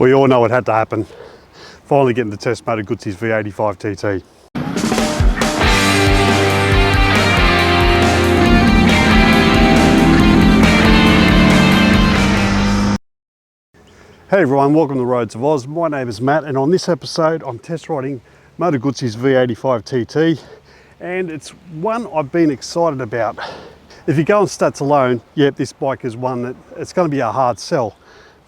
We all know it had to happen. Finally getting to test Moto Guzzi's V85TT. Hey everyone, welcome to the Roads of Oz. My name is Matt, and on this episode I'm test riding Moto Guzzi's V85TT, and it's one I've been excited about. If you go on stats alone, yep, this bike is one that it's going to be a hard sell.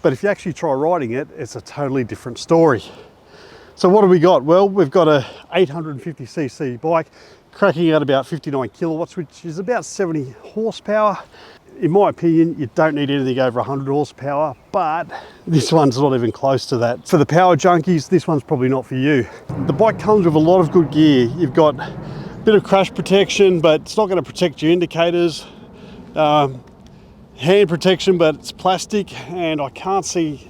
But if you actually try riding it, it's a totally different story. So what have we got? Well, we've got a 850cc bike cracking out about 59 kilowatts, which is about 70 horsepower. In my opinion, you don't need anything over 100 horsepower, but this one's not even close to that. For the power junkies, this one's probably not for you. The bike comes with a lot of good gear. You've got a bit of crash protection, but it's not going to protect your indicators. Hand protection, but it's plastic, and I can't see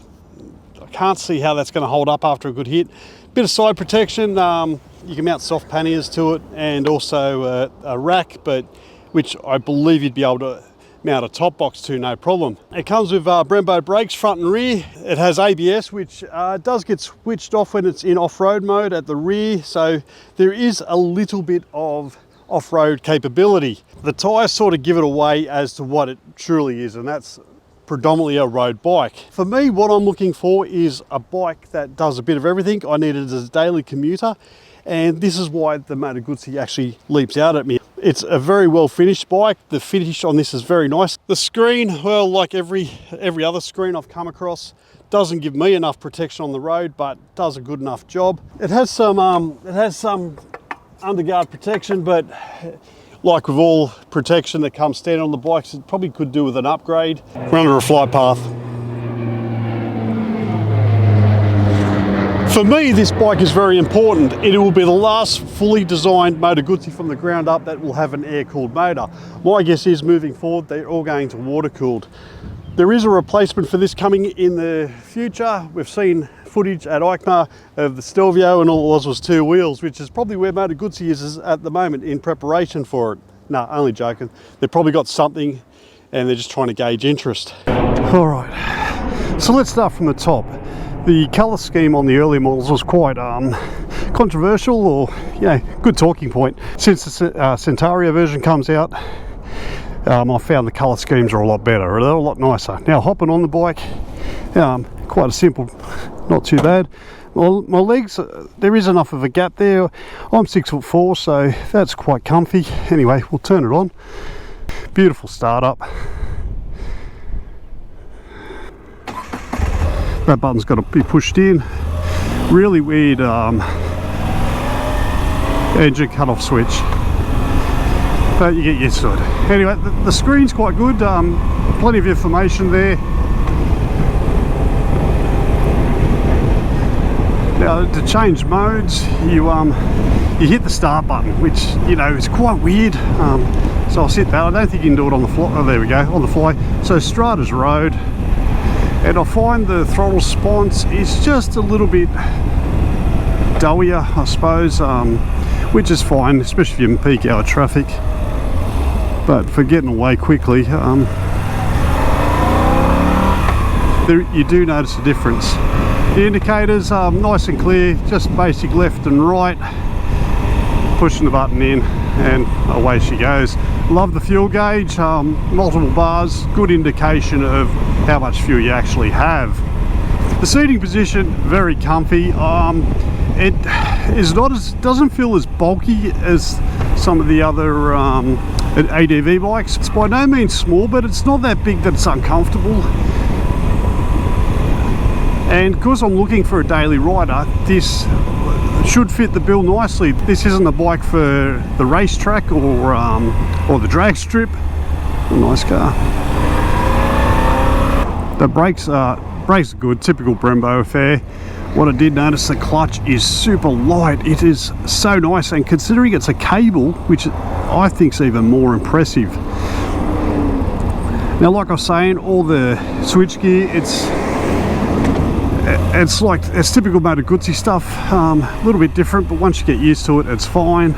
how that's going to hold up after a good hit. Bit of side protection. You can mount soft panniers to it, and also a rack, but which I believe you'd be able to mount a top box to, no problem. It comes with Brembo brakes front and rear. It has ABS, which does get switched off when it's in off-road mode at the rear, so there is a little bit of off-road capability. The tyres sort of give it away as to what it truly is, and that's predominantly a road bike. For me, what I'm looking for is a bike that does a bit of everything. I need it as a daily commuter, and this is why the Moto Guzzi actually leaps out at me. It's a very well finished bike. The finish on this is very nice. The screen, well, like every other screen I've come across, doesn't give me enough protection on the road, but does a good enough job. It has some underguard protection, but like with all protection that comes standard on the bikes, it probably could do with an upgrade. We're under a flight path. For me, this bike is very important. It will be the last fully designed Moto Guzzi from the ground up that will have an air-cooled motor. My guess is moving forward, they're all going to water-cooled. There is a replacement for this coming in the future. We've seen footage at EICMA of the Stelvio, and all it was two wheels, which is probably where Moto Guzzi is at the moment in preparation for it. No, only joking. They've probably got something and they're just trying to gauge interest. All right, so let's start from the top. The colour scheme on the early models was quite controversial, or good talking point. Since the Centauro version comes out, I found the colour schemes are a lot better. They're a lot nicer. Now hopping on the bike, quite a simple, not too bad. Well, my legs, there is enough of a gap there. I'm 6'4", so that's quite comfy. Anyway, we'll turn it on. Beautiful startup. That button's got to be pushed in. Really weird engine cut-off switch, but you get used to it. Anyway, the screen's quite good. Plenty of information there. Now, to change modes, you hit the start button, which is quite weird. So I'll sit that. I don't think you can do it on the fly. Oh, there we go, on the fly. So Strata's road. And I find the throttle response is just a little bit doughier, I suppose, which is fine, especially if you're in peak hour traffic. But for getting away quickly, you do notice a difference. The indicators are nice and clear, just basic left and right. Pushing the button in and away she goes. Love the fuel gauge, multiple bars, good indication of how much fuel you actually have. The seating position, very comfy. It is doesn't feel as bulky as some of the other ADV bikes. It's by no means small, but it's not that big that it's uncomfortable. And because I'm looking for a daily rider, this should fit the bill nicely. This isn't a bike for the racetrack or the drag strip. A nice car. The brakes are good, typical Brembo affair. What I did notice, the clutch is super light. It is so nice, and considering it's a cable, which I think is even more impressive. Now, like I was saying, all the switch gear, it's typical Moto Guzzi stuff. A little bit different, but once you get used to it, it's fine.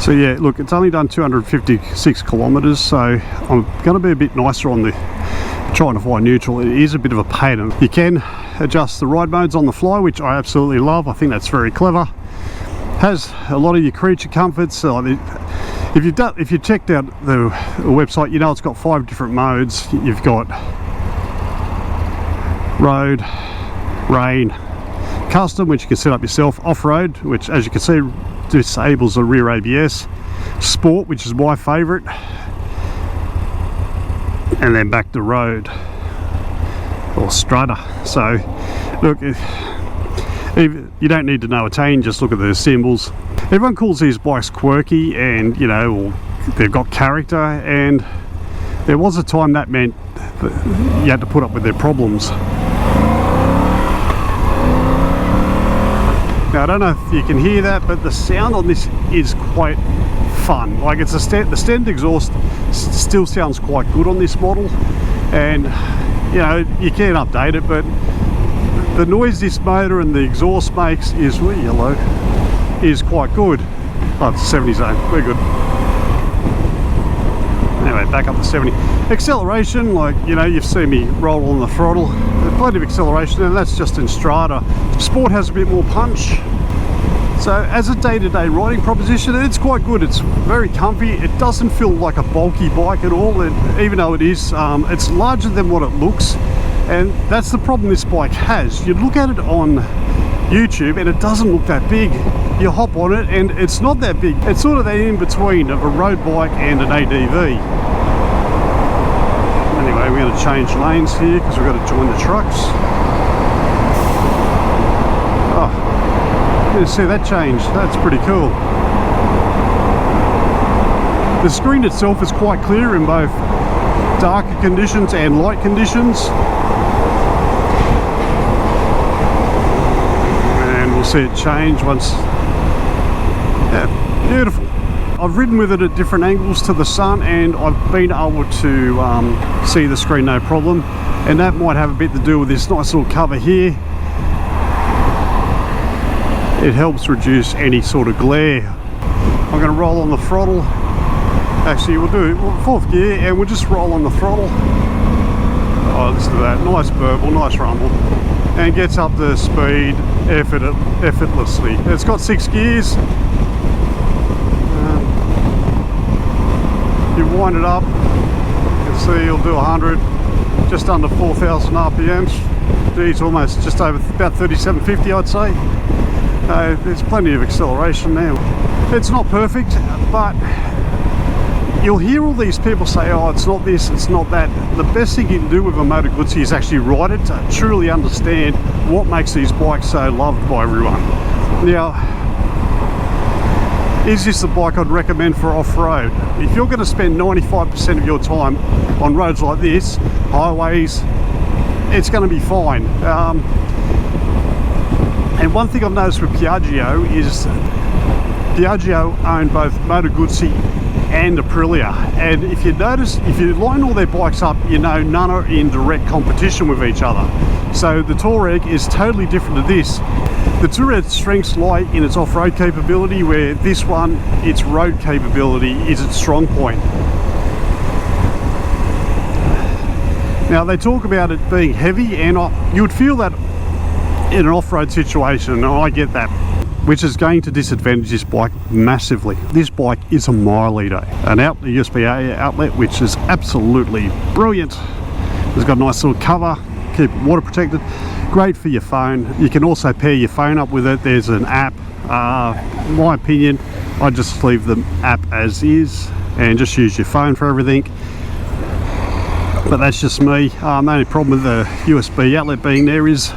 So yeah, look, it's only done 256 kilometers, so I'm going to be a bit nicer on the trying to find neutral. It is a bit of a pain, and you can adjust the ride modes on the fly, which I absolutely love. I think that's very clever. Has a lot of your creature comforts. If you checked out the website, you know it's got 5 different modes. You've got road, rain, custom, which you can set up yourself, off-road, which as you can see disables the rear ABS, sport, which is my favorite, and then back to road or strata. So look, you don't need to know a thing, just look at the symbols. Everyone calls these bikes quirky and, you know, they've got character, and there was a time that meant that you had to put up with their problems. Now I don't know if you can hear that, but the sound on this is quite fun. Like, it's the standard exhaust still sounds quite good on this model, and you know, you can update it, but the noise this motor and the exhaust makes is is quite good. Oh, it's 70 zone, we're good. Anyway, back up to 70. Acceleration, like, you know, you've seen me roll on the throttle. There's plenty of acceleration, and that's just in strata. Sport has a bit more punch. So as a day-to-day riding proposition, it's quite good. It's very comfy. It doesn't feel like a bulky bike at all, even though it is. It's larger than what it looks, and that's the problem this bike has. You look at it on YouTube and it doesn't look that big. You hop on it and it's not that big. It's sort of that in between of a road bike and an ADV. Anyway, we're going to change lanes here because we've got to join the trucks. Oh, you see that change? That's pretty cool. The screen itself is quite clear in both darker conditions and light conditions. And we'll see it change once. Yeah, beautiful. I've ridden with it at different angles to the sun, and I've been able to see the screen no problem, and that might have a bit to do with this nice little cover here. It helps reduce any sort of glare. I'm going to roll on the throttle. Actually, we'll do 4th gear and we'll just roll on the throttle. Oh, listen to that, nice burble, nice rumble, and gets up to speed effortlessly. It's got 6 gears. You wind it up, you can see you'll do 100, just under 4,000 RPMs. Geez, almost just over about 3750, I'd say. There's plenty of acceleration now. It's not perfect, but you'll hear all these people say, oh, it's not this, it's not that. The best thing you can do with a Moto Guzzi is actually ride it to truly understand what makes these bikes so loved by everyone. Now, is this the bike I'd recommend for off-road? If you're going to spend 95% of your time on roads like this, highways, it's going to be fine. And one thing I've noticed with Piaggio is Piaggio own both Moto Guzzi and Aprilia, and if you notice, if you line all their bikes up, you know none are in direct competition with each other. So the Touareg is totally different to this. The Touareg's strengths lie in its off-road capability, where this one, its road capability is its strong point. Now they talk about it being heavy, and you would feel that in an off-road situation, and I get that, which is going to disadvantage this bike massively. This bike is a mile leader, an USB-A outlet, which is absolutely brilliant. It's got a nice little cover, keep it water protected, great for your phone. You can also pair your phone up with it. There's an app. In my opinion, I just leave the app as is and just use your phone for everything. But that's just me. The only problem with the USB outlet being there is,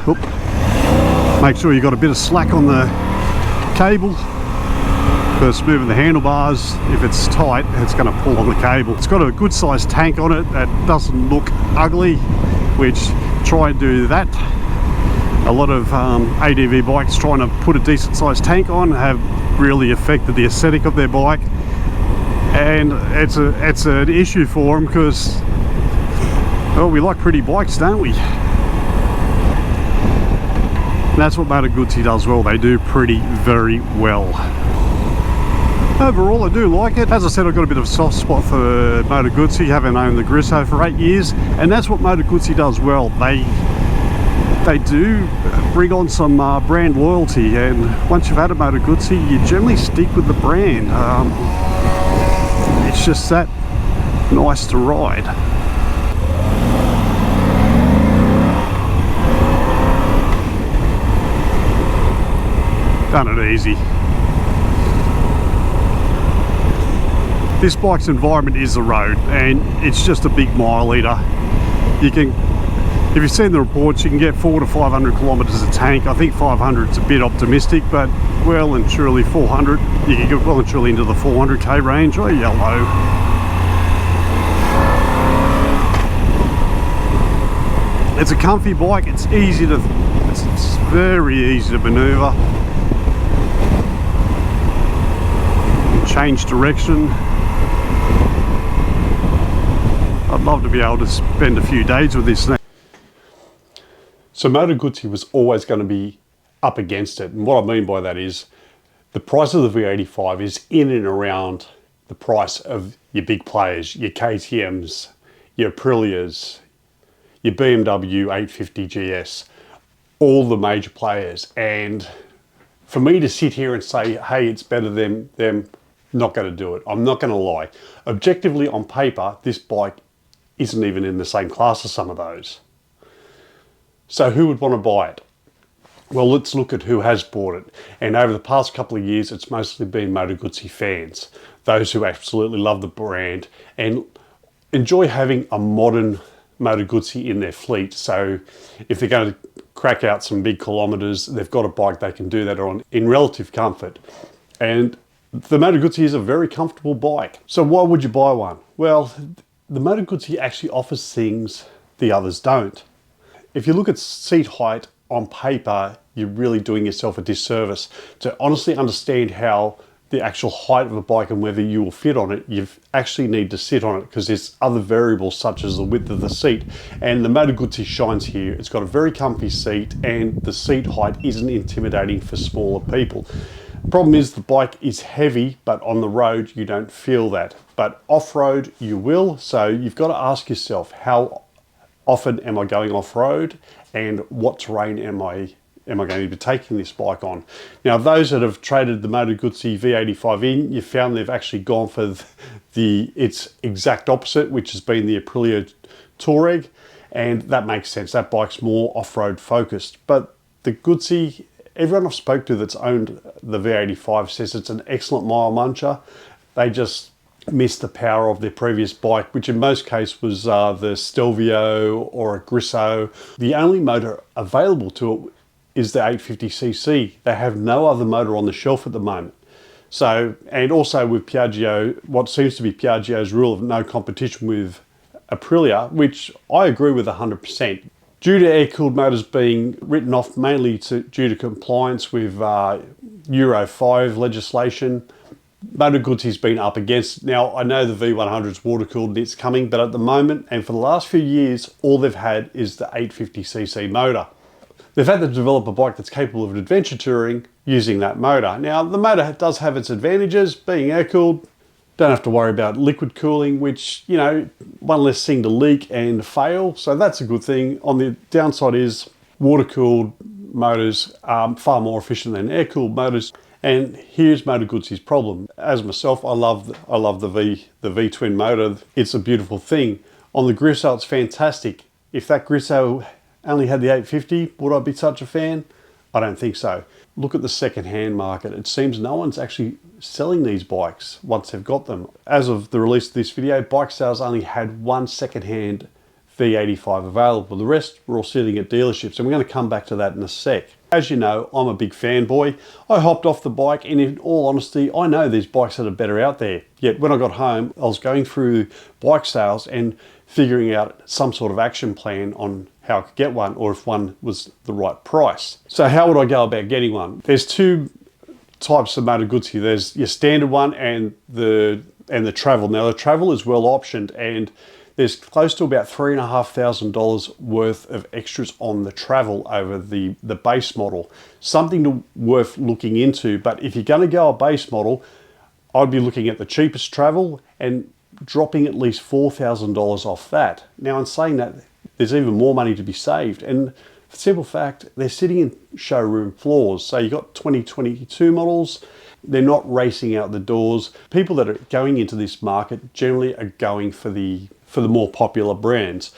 make sure you've got a bit of slack on the cable, because moving the handlebars, if it's tight, it's going to pull on the cable. It's got a good sized tank on it that doesn't look ugly, which try and do that. A lot of ADV bikes trying to put a decent sized tank on have really affected the aesthetic of their bike, and it's an issue for them, because, well, we like pretty bikes, don't we? And that's what Moto Guzzi does well. They do pretty very well. Overall, I do like it. As I said, I've got a bit of a soft spot for Moto Guzzi, having owned the Grisso for 8 years, and that's what Moto Guzzi does well. they do bring on some brand loyalty, and once you've had a Moto Guzzi, you generally stick with the brand. It's just that nice to ride. Done it easy. This bike's environment is the road, and it's just a big mile eater. You can, if you've seen the reports, you can get 400 to 500 kilometers a tank. I think 500 is a bit optimistic, but well and truly 400. You can get well and truly into the 400k range. Oh, yellow. It's a comfy bike. It's easy to, it's very easy to maneuver. Change direction. I'd love to be able to spend a few days with this thing. So Moto Guzzi was always going to be up against it, and what I mean by that is the price of the V85 is in and around the price of your big players, your KTMs, your Aprilias, your BMW 850 GS, all the major players. And for me to sit here and say, hey, it's better than them, not going to do it. I'm not going to lie. Objectively, on paper, this bike isn't even in the same class as some of those. So who would want to buy it? Well, let's look at who has bought it. And over the past couple of years, it's mostly been Moto Guzzi fans, those who absolutely love the brand and enjoy having a modern Moto Guzzi in their fleet. So if they're going to crack out some big kilometers, they've got a bike they can do that on in relative comfort. And the Moto Guzzi is a very comfortable bike. So why would you buy one? Well, the Moto Guzzi actually offers things the others don't. If you look at seat height on paper, you're really doing yourself a disservice. To honestly understand how the actual height of a bike and whether you will fit on it, you actually need to sit on it, because there's other variables such as the width of the seat. And the Moto Guzzi shines here. It's got a very comfy seat, and the seat height isn't intimidating for smaller people. Problem is the bike is heavy, but on the road you don't feel that. But off-road you will, so you've got to ask yourself, how often am I going off-road, and what terrain am I going to be taking this bike on? Now, those that have traded the Moto Guzzi V85 in, you've found they've actually gone for its exact opposite, which has been the Aprilia Touareg, and that makes sense. That bike's more off-road focused. But the Guzzi, everyone I've spoke to that's owned the V85 says it's an excellent mile muncher. They just missed the power of their previous bike, which in most cases was the Stelvio or a Grisso. The only motor available to it is the 850cc. They have no other motor on the shelf at the moment. So, and also with Piaggio, what seems to be Piaggio's rule of no competition with Aprilia, which I agree with 100%. Due to air-cooled motors being written off mainly due to compliance with Euro 5 legislation, Moto Guzzi's been up against. Now, I know the V100's water-cooled and it's coming, but at the moment, and for the last few years, all they've had is the 850cc motor. They've had to develop a bike that's capable of adventure touring using that motor. Now, the motor does have its advantages, being air-cooled. Don't have to worry about liquid cooling, which, you know, one less thing to leak and fail. So that's a good thing. On the downside is water-cooled motors are far more efficient than air-cooled motors. And here's Moto Guzzi's problem. As myself, I love the V-twin motor. It's a beautiful thing. On the Grisso, it's fantastic. If that Grisso only had the 850, would I be such a fan? I don't think so. Look at the second-hand market. It seems no one's actually selling these bikes once they've got them. As of the release of this video, Bike Sales only had one second-hand V85 available. The rest were all sitting at dealerships, and we're going to come back to that in a sec. As you know, I'm a big fanboy. I hopped off the bike, and in all honesty, I know there's bikes that are better out there. Yet when I got home, I was going through Bike Sales and figuring out some sort of action plan on how I could get one, or if one was the right price. So how would I go about getting one? There's two types of Moto Guzzi. There's your standard one and the travel. Now the travel is well optioned, and there's close to about $3,500 worth of extras on the travel over the base model. Something worth looking into, but if you're gonna go a base model, I'd be looking at the cheapest travel and dropping at least $4,000 off that. Now in saying that, there's even more money to be saved. And For the simple fact, they're sitting in showroom floors. So you've got 2022 models, they're not racing out the doors. People that are going into this market generally are going for the more popular brands.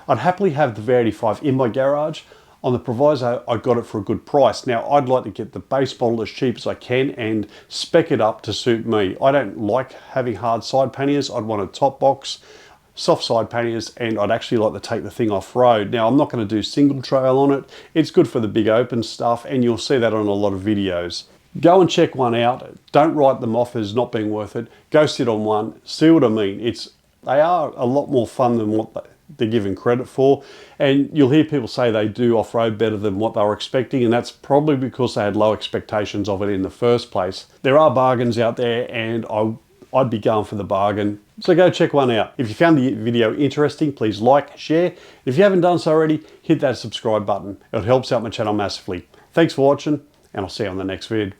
I'd happily have the V85 in my garage on the proviso I got it for a good price. Now, I'd like to get the base model as cheap as I can and spec it up to suit me. I don't like having hard side panniers. I'd want a top box, soft side panniers, and I'd actually like to take the thing off-road. Now, I'm not going to do single trail on it. It's good for the big open stuff, and you'll see that on a lot of videos. Go and check one out. Don't write them off as not being worth it. Go sit on one, see what I mean. They are a lot more fun than what they're given credit for, and you'll hear people say they do off-road better than what they were expecting, and that's probably because they had low expectations of it in the first place. There are bargains out there, and I'd be going for the bargain. So go check one out. If you found the video interesting, please like, share. If you haven't done so already, hit that subscribe button. It helps out my channel massively. Thanks for watching, and I'll see you on the next vid.